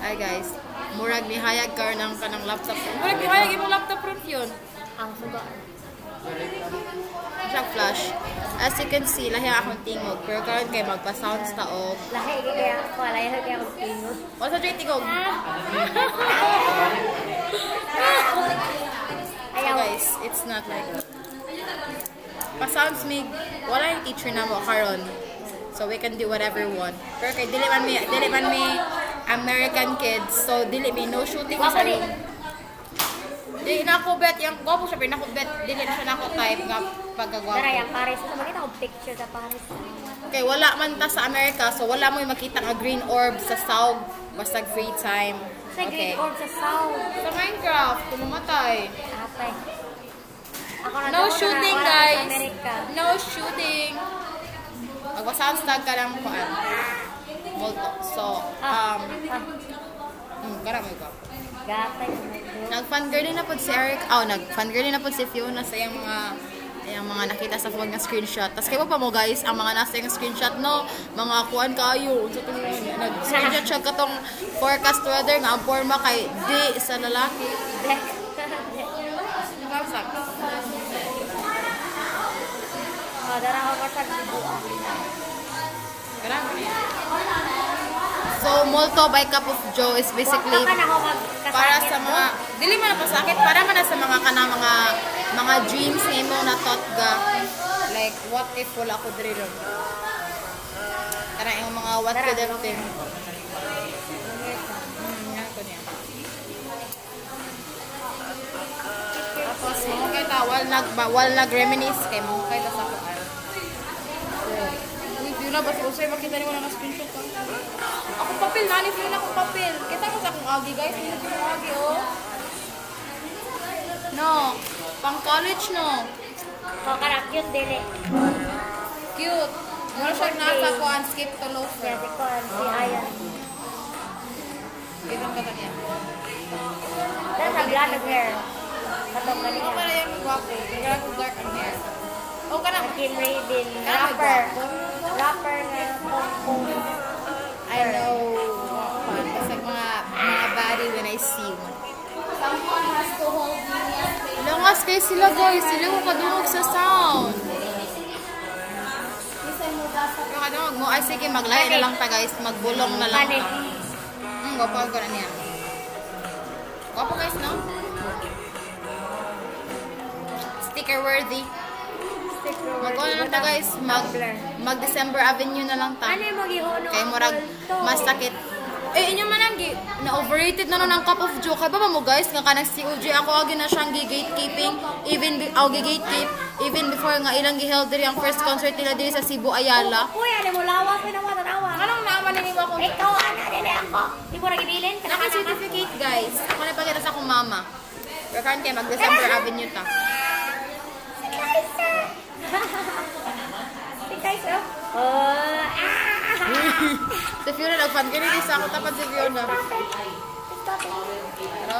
Ay guys, murag ni hayag ka ng kanang laptop. Murag ni hayag imong laptop ron yun. Ang suga. Siya flash. As you can see, lahi akong tingog. Pero karon kay magpa-sounds ta og. Lahi kaya ako, lahi kaya ako tingog. O sa joy tingog. So guys, it's not like pa-sounds mig wala yung teacher na mo karon. So we can do whatever we want. Pero kay dili man mi American kids. So dili mi no shooting sa room. Dili na ako bet yung gwapo siya, pero na ako bet dili na siya na ako type nga pagkagwapo. Tara yung Paris. Ito makita ko picture sa Paris. Okay, wala man ta sa America, so wala mo yung makita nga green orb sa Saug basta free time. Sa green orb sa South. Sa Minecraft, kumumatay. Atay. Ako na No shooting, guys. America. No shooting. Magpa-sounds tag ka lang kuan. Molto. So, karami ko. Gatay. Nag-fangirling na po si Eric. Nag-fangirling na po si Fiona sa yung mga nakita sa phone nga screenshot. Tapos kayo pa mo guys, ang mga nasa yung screenshot no, mga kuan kayo. So, nag-screenshot siya katong forecast weather nga ang forma kay di sa lalaki. Nagkasak. Dara ako kasag buwan. So, Molto by Cup of Joe is basically para sa mga, dili man na pasakit, para man na sa mga mga dreams nimo na thought ga. Like, what if wala ko diri ron? Kana yung mga what could have been. Yan ko niya. Tapos, mga kay wal nag-reminisce kay mga kay sa ako. Yun na, basta usay makita niyo na screenshot ko. Ako papel, nani yun ako papel. Kita ko sa akong agi guys, hindi ko agi oh. No, pang college no. Kara cute dili. Cute. Mura siya nasa ko ang skip to loafer. Kasi ko si Ayan. Itong kata niya. Dahil sa black hair. Katong Ano kanina. pala yung gwapo? Kaya ko dark ang hair. O ka na. Kim Raiden. Rapper. Rapper na pong. I know. Basta mga body when I see one. Someone has to hold me. Langas kayo sila guys. Sila ko kadungog sa sound. Yung kadungog mo. Ay sige, maglahi na lang ta guys. Magbulong na lang ta. Gwapo ko na niya. Gwapo guys, no? Sticker worthy. Mag-on na lang ta guys. Mag-December Avenue na lang ta. Ano yung mag-ihono? Kaya murag mas sakit. Inyo man ang na-overrated na nun ang Cup of Joe. Kaya ba mo guys, nga kanang COG, ako agi na siyang gatekeeping. Even before nga ilang giheld diri ang first concert nila diri sa Cebu, Ayala. Uy, ano mo lawas, pinawatan-awa. Anong naman niniwa ko? Ikaw, ano, dili ako. Di mo nagibilin? Naka-certificate guys. Ako na pagkita sa akong mama. Pero karon kaya mag-December Avenue ta. Si Kaiso. Si Fiona, nag-fan ka rin sa ako tapat si Fiona. Stop it. Pero?